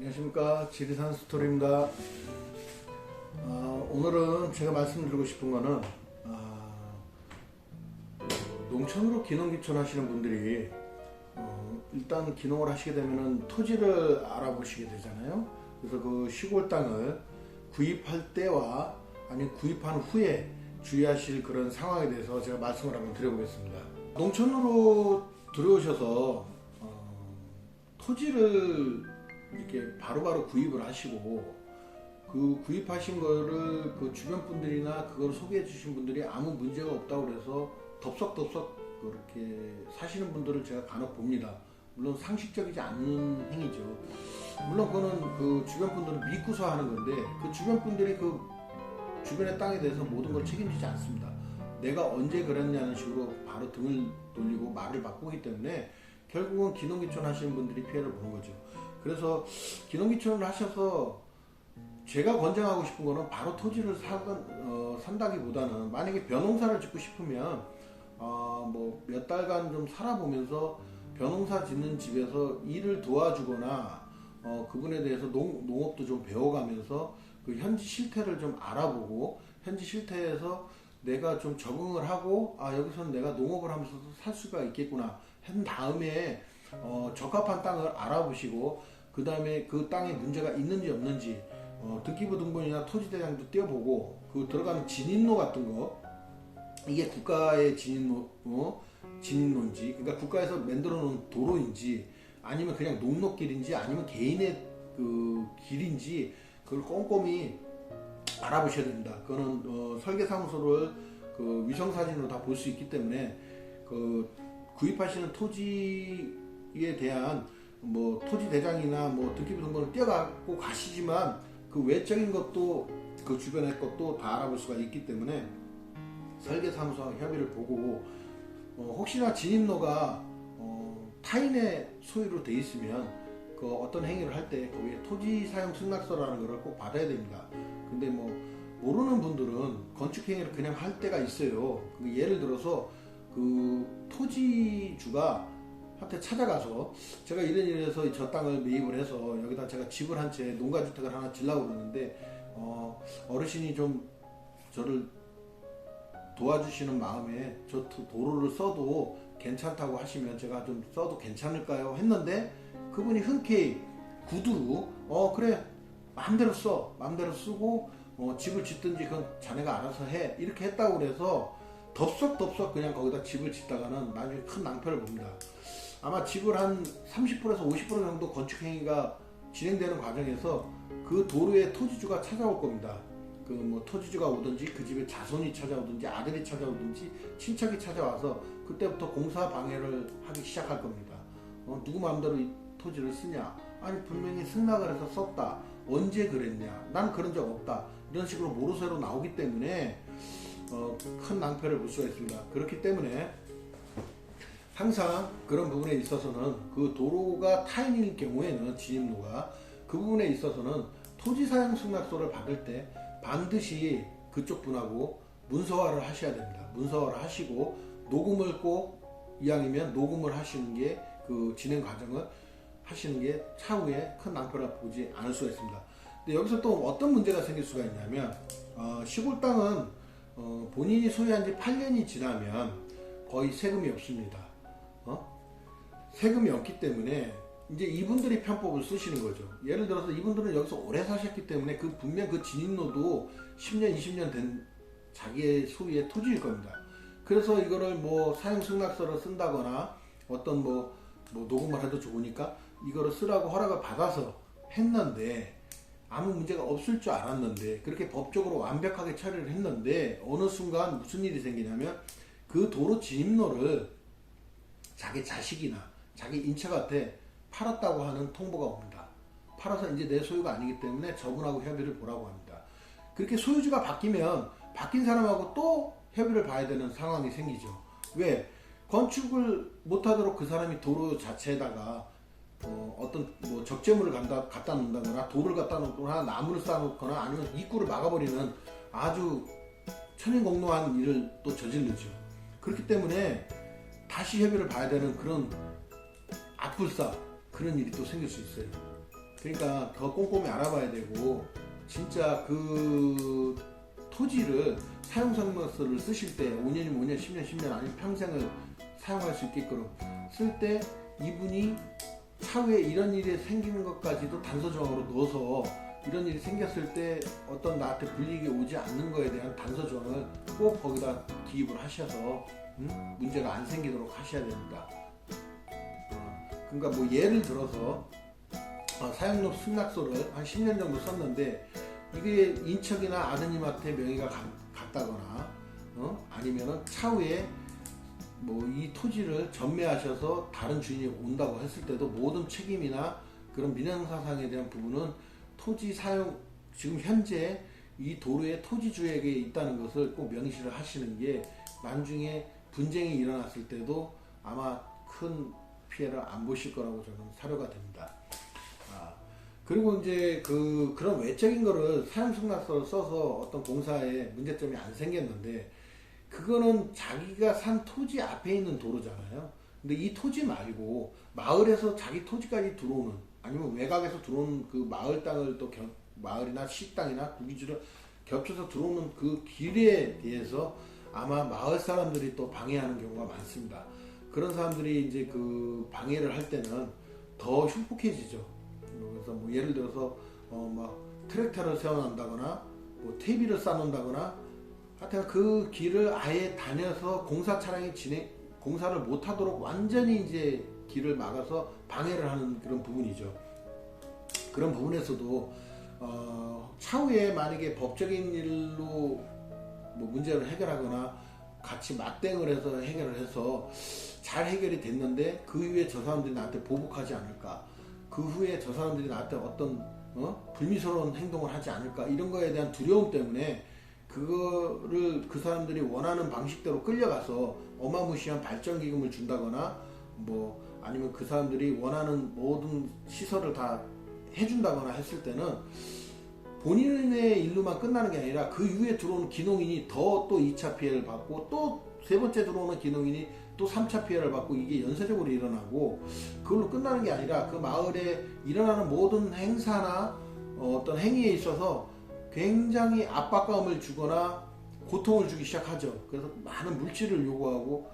안녕하십니까, 지리산 스토리입니다. 오늘은 제가 말씀드리고 싶은 거는 농촌으로 기농기촌 하시는 분들이 일단 기농을 하시게 되면 토지를 알아보시게 되잖아요. 그래서 그 시골 땅을 구입할 때와 아니면 구입한 후에 주의하실 그런 상황에 대해서 제가 말씀을 한번 드려보겠습니다. 농촌으로 들어오셔서 토지를 이렇게 바로바로 구입을 하시고 그 구입하신 거를 그 주변 분들이나 그걸 소개해 주신 분들이 아무 문제가 없다고 그래서 덥석덥석 그렇게 사시는 분들을 제가 간혹 봅니다. 물론 상식적이지 않는 행위죠. 물론 그거는 그 주변 분들을 믿고서 하는 건데 그 주변 분들이 그 주변의 땅에 대해서 모든 걸 책임지지 않습니다. 내가 언제 그랬냐는 식으로 바로 등을 돌리고 말을 바꾸기 때문에 결국은 기농기촌 하시는 분들이 피해를 보는 거죠. 그래서 기농기촌을 하셔서 제가 권장하고 싶은 거는 바로 토지를 산다기보다는 만약에 벼농사를 짓고 싶으면 뭐 몇 달간 좀 살아보면서 벼농사 짓는 집에서 일을 도와주거나 그분에 대해서 농업도 좀 배워가면서 그 현지 실태를 좀 알아보고 현지 실태에서 내가 좀 적응을 하고 여기서는 내가 농업을 하면서도 살 수가 있겠구나 한 다음에 적합한 땅을 알아보시고 그 다음에 그 땅에 문제가 있는지 없는지 등기부 등본이나 토지대장도 떼어보고 그 들어가는 진입로 같은 거 이게 국가의 진입로인지 그러니까 국가에서 만들어 놓은 도로인지 아니면 그냥 농로길인지 아니면 개인의 그 길인지 그걸 꼼꼼히 알아보셔야 됩니다. 그거는 설계사무소를 그 위성사진으로 다 볼 수 있기 때문에 그 구입하시는 토지에 대한 뭐 토지 대장이나 뭐 등기부 등본을 떼어갖고 가시지만 그 외적인 것도 그 주변의 것도 다 알아볼 수가 있기 때문에 설계사무소와 협의를 보고 혹시나 진입로가 타인의 소유로 돼 있으면 그 어떤 행위를 할 때 거기에 토지 사용 승낙서라는 것을 꼭 받아야 됩니다. 근데 뭐 모르는 분들은 건축 행위를 그냥 할 때가 있어요. 예를 들어서 그 토지주가 한테 찾아가서 제가 이래서 저 땅을 매입을 해서 여기다 제가 집을 한 채 농가주택을 하나 지려고 그러는데 어르신이 좀 저를 도와주시는 마음에 저 도로를 써도 괜찮다고 하시면 제가 좀 써도 괜찮을까요? 했는데 그분이 흔쾌히 구두로 그래 마음대로 써 마음대로 쓰고 집을 짓든지 그건 자네가 알아서 해 이렇게 했다고 그래서 덥석덥석 그냥 거기다 집을 짓다가는 나중에 큰 낭패를 봅니다. 아마 집을 한 30%에서 50% 정도 건축행위가 진행되는 과정에서 그 도로에 토지주가 찾아올 겁니다. 그 뭐 토지주가 오든지 그 집에 자손이 찾아오든지 아들이 찾아오든지 친척이 찾아와서 그때부터 공사 방해를 하기 시작할 겁니다. 누구 마음대로 이 토지를 쓰냐? 아니 분명히 승낙을 해서 썼다. 언제 그랬냐? 난 그런 적 없다. 이런 식으로 모르쇠로 나오기 때문에 큰 낭패를 볼 수가 있습니다. 그렇기 때문에 항상 그런 부분에 있어서는 그 도로가 타인일 경우에는 진입로가 그 부분에 있어서는 토지사용 승낙서를 받을 때 반드시 그쪽 분하고 문서화를 하셔야 됩니다. 문서화를 하시고 녹음을 꼭 이왕이면 녹음을 하시는 게 그 진행 과정을 하시는 게 차후에 큰 낭패를 보지 않을 수가 있습니다. 근데 여기서 또 어떤 문제가 생길 수가 있냐면 시골 땅은 본인이 소유한 지 8년이 지나면 거의 세금이 없습니다. 세금이 없기 때문에 이제 이분들이 편법을 쓰시는 거죠. 예를 들어서 이분들은 여기서 오래 사셨기 때문에 분명 그 진입로도 10년, 20년 된 자기의 소유의 토지일 겁니다. 그래서 이거를 뭐 사용승낙서를 쓴다거나 어떤 뭐 녹음을 해도 좋으니까 이거를 쓰라고 허락을 받아서 했는데 아무 문제가 없을 줄 알았는데 그렇게 법적으로 완벽하게 처리를 했는데 어느 순간 무슨 일이 생기냐면 그 도로 진입로를 자기 자식이나 자기 인척한테 팔았다고 하는 통보가 옵니다. 팔아서 이제 내 소유가 아니기 때문에 저분하고 협의를 보라고 합니다. 그렇게 소유주가 바뀌면 바뀐 사람하고 또 협의를 봐야 되는 상황이 생기죠. 왜? 건축을 못하도록 그 사람이 도로 자체에다가 어떤 뭐 적재물을 갖다 놓는다거나 돌을 갖다 놓거나 나무를 쌓아놓거나 아니면 입구를 막아버리는 아주 천인공노한 일을 또 저지르죠. 그렇기 때문에 다시 협의를 봐야 되는 그런 악불사 그런 일이 또 생길 수 있어요. 그러니까 더 꼼꼼히 알아봐야 되고, 진짜 그 토지를 사용설명서를 쓰실 때 5년이면 5년, 10년, 10년 아니면 평생을 사용할 수 있게끔 쓸 때 이분이 차후에 이런 일이 생기는 것까지도 단서조항으로 넣어서 이런 일이 생겼을 때 어떤 나한테 불이익이 오지 않는 거에 대한 단서조항을 꼭 거기다 기입을 하셔서 문제가 안 생기도록 하셔야 됩니다. 그러니까 뭐 예를 들어서 사용록 승낙서를 한 10년 정도 썼는데 이게 인척이나 아드님한테 명의가 갔다거나 아니면은 차후에 뭐 이 토지를 전매하셔서 다른 주인이 온다고 했을 때도 모든 책임이나 그런 민형사상에 대한 부분은 토지 사용, 지금 현재 이 도로의 토지주에게 있다는 것을 꼭 명시를 하시는 게 나중에 분쟁이 일어났을 때도 아마 큰 피해를 안 보실 거라고 저는 사료가 됩니다. 그리고 이제 그런 외적인 거를 사용승낙서를 써서 어떤 공사에 문제점이 안 생겼는데, 그거는 자기가 산 토지 앞에 있는 도로잖아요. 근데 이 토지 말고 마을에서 자기 토지까지 들어오는, 아니면 외곽에서 들어오는 그 마을 땅을 또 마을이나 시땅이나 구기지를 겹쳐서 들어오는 그 길에 대해서 아마 마을 사람들이 또 방해하는 경우가 많습니다. 그런 사람들이 이제 그 방해를 할 때는 더 흉폭해지죠. 그래서 뭐 예를 들어서 막 트랙터를 세워놓는다거나 뭐 퇴비를 쌓는다거나, 하여튼 그 길을 아예 다녀서 공사 차량이 공사를 못하도록 완전히 이제 길을 막아서 방해를 하는 그런 부분이죠. 그런 부분에서도 차후에 만약에 법적인 일로 뭐 문제를 해결하거나 같이 맞대응을 해서 해결을 해서 잘 해결이 됐는데 그 이후에 저 사람들이 나한테 보복하지 않을까, 그 후에 저 사람들이 나한테 어떤 불미스러운 행동을 하지 않을까, 이런 거에 대한 두려움 때문에 그거를 그 사람들이 원하는 방식대로 끌려가서 어마무시한 발전기금을 준다거나 뭐 아니면 그 사람들이 원하는 모든 시설을 다 해준다거나 했을 때는 본인의 일로만 끝나는 게 아니라 그 이후에 들어오는 기농인이 또 2차 피해를 받고 또 세 번째 들어오는 기농인이 또 3차 피해를 받고, 이게 연쇄적으로 일어나고 그걸로 끝나는 게 아니라 그 마을에 일어나는 모든 행사나 어떤 행위에 있어서 굉장히 압박감을 주거나 고통을 주기 시작하죠. 그래서 많은 물질을 요구하고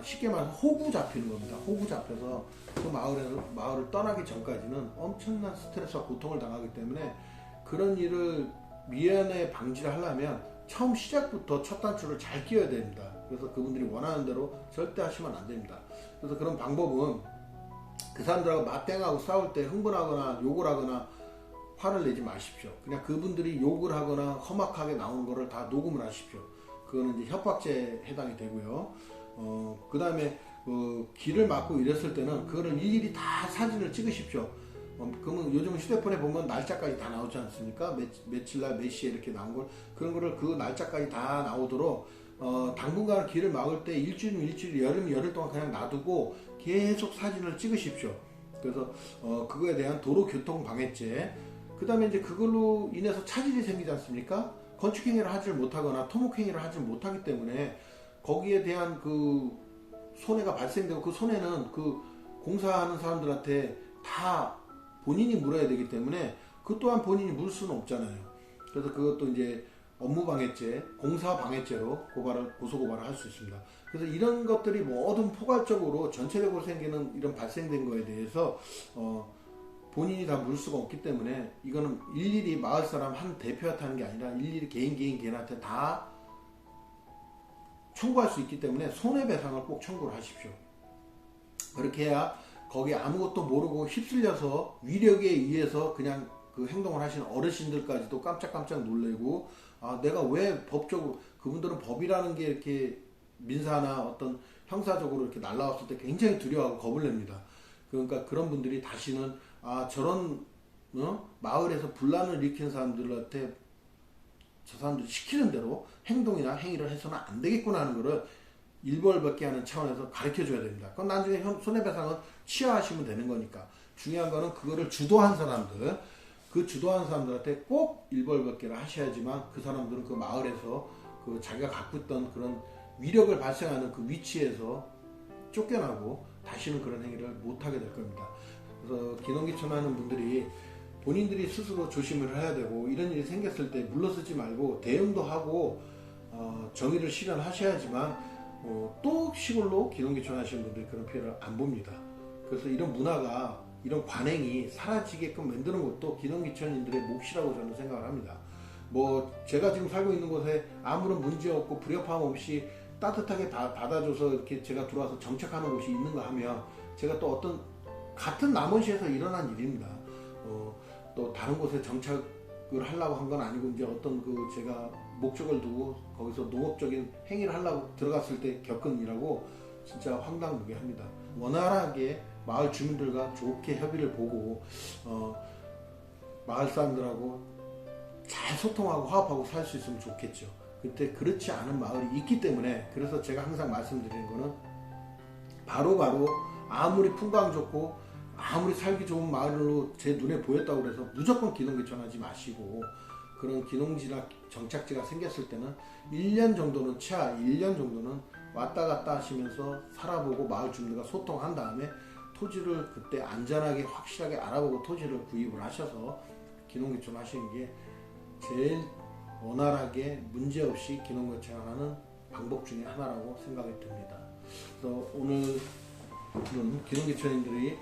쉽게 말해서 호구 잡히는 겁니다. 호구 잡혀서 그 마을을 떠나기 전까지는 엄청난 스트레스와 고통을 당하기 때문에 그런 일을 미연에 방지를 하려면 처음 시작부터 첫 단추를 잘 끼워야 됩니다. 그래서 그분들이 원하는 대로 절대 하시면 안 됩니다. 그래서 그런 방법은 그 사람들하고 맞대응하고 싸울 때 흥분하거나 욕을 하거나 화를 내지 마십시오. 그냥 그분들이 욕을 하거나 험악하게 나오는 거를 다 녹음을 하십시오. 그거는 이제 협박죄에 해당이 되고요. 그 다음에 길을 막고 이랬을 때는 그거를 일일이 다 사진을 찍으십시오. 그러면 요즘 휴대폰에 보면 날짜까지 다 나오지 않습니까? 며칠날 몇 시에 이렇게 나온 걸, 그런 거를 그 날짜까지 다 나오도록 당분간 길을 막을 때 일주일, 열흘 동안 그냥 놔두고 계속 사진을 찍으십시오. 그래서 그거에 대한 도로교통방해죄, 그 다음에 이제 그걸로 인해서 차질이 생기지 않습니까? 건축행위를 하지 못하거나 토목행위를 하지 못하기 때문에 거기에 대한 그 손해가 발생되고, 그 손해는 그 공사하는 사람들한테 다 본인이 물어야 되기 때문에 그 또한 본인이 물 수는 없잖아요. 그래서 그것도 이제 업무방해죄, 공사방해죄로 고소고발을 할 수 있습니다. 그래서 이런 것들이 모든 포괄적으로 전체적으로 생기는 이런 발생된 거에 대해서 본인이 다 물 수가 없기 때문에 이거는 일일이 마을 사람 한 대표한테 하는 게 아니라 일일이 개인한테 다 청구할 수 있기 때문에 손해배상을 꼭 청구를 하십시오. 그렇게 해야 거기 아무것도 모르고 휩쓸려서 위력에 의해서 그냥 그 행동을 하시는 어르신들까지도 깜짝깜짝 놀래고, 내가 왜 법적으로, 그분들은 법이라는 게 이렇게 민사나 어떤 형사적으로 이렇게 날라왔을 때 굉장히 두려워하고 겁을 냅니다. 그러니까 그런 분들이 다시는 저런 마을에서 분란을 일으키는 사람들한테 저 사람들이 시키는 대로 행동이나 행위를 해서는 안 되겠구나 하는 거를 일벌백계 하는 차원에서 가르쳐 줘야 됩니다. 그럼 나중에 손해배상은 취하하시면 되는 거니까. 중요한 거는 그거를 주도한 사람들, 그 주도한 사람들한테 꼭 일벌백계를 하셔야지만 그 사람들은 그 마을에서 그 자기가 갖고 있던 그런 위력을 발생하는 그 위치에서 쫓겨나고 다시는 그런 행위를 못하게 될 겁니다. 그래서 기농기촌하는 분들이 본인들이 스스로 조심을 해야 되고, 이런 일이 생겼을 때 물러서지 말고 대응도 하고 정의를 실현하셔야지만 또 시골로 기농기촌 하시는 분들이 그런 피해를 안 봅니다. 그래서 이런 문화가, 이런 관행이 사라지게끔 만드는 것도 기농기촌인들의 몫이라고 저는 생각을 합니다. 뭐 제가 지금 살고 있는 곳에 아무런 문제 없고 불협화음 없이 따뜻하게 받아줘서 이렇게 제가 들어와서 정착하는 곳이 있는가 하면, 제가 또 어떤 같은 남원시에서 일어난 일입니다. 또 다른 곳에 정착을 하려고 한 건 아니고, 이제 어떤 제가 목적을 두고 거기서 농업적인 행위를 하려고 들어갔을 때 겪은 일하고 진짜 황당무계합니다. 원활하게 마을 주민들과 좋게 협의를 보고 마을 사람들하고 잘 소통하고 화합하고 살 수 있으면 좋겠죠. 그때 그렇지 않은 마을이 있기 때문에, 그래서 제가 항상 말씀드리는 거는 바로바로 아무리 풍광 좋고 아무리 살기 좋은 마을로 제 눈에 보였다고 해서 무조건 기농기촌하지 마시고, 그런 기농지나 정착지가 생겼을 때는 1년 정도는, 최하 1년 정도는 왔다 갔다 하시면서 살아보고 마을 주민들과 소통한 다음에 토지를 그때 안전하게 확실하게 알아보고 토지를 구입을 하셔서 기농기촌 하시는 게 제일 원활하게 문제없이 기농기촌하는 방법 중에 하나라고 생각이 듭니다. 그래서 오늘은 기농기촌인들이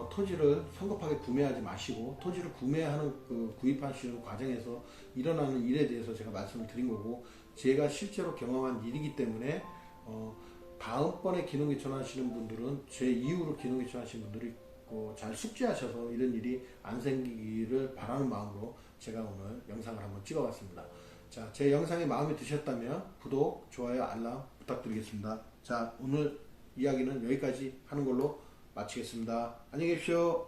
토지를 성급하게 구매하지 마시고, 토지를 구매하는 구입하시는 과정에서 일어나는 일에 대해서 제가 말씀을 드린 거고, 제가 실제로 경험한 일이기 때문에 다음번에 기농기촌 하시는 분들은, 제 이후로 기농기촌 하시는 분들이 잘 숙지하셔서 이런 일이 안 생기기를 바라는 마음으로 제가 오늘 영상을 한번 찍어봤습니다. 자, 제 영상이 마음에 드셨다면 구독, 좋아요, 알람 부탁드리겠습니다. 자, 오늘 이야기는 여기까지 하는 걸로 마치겠습니다. 안녕히 계십시오.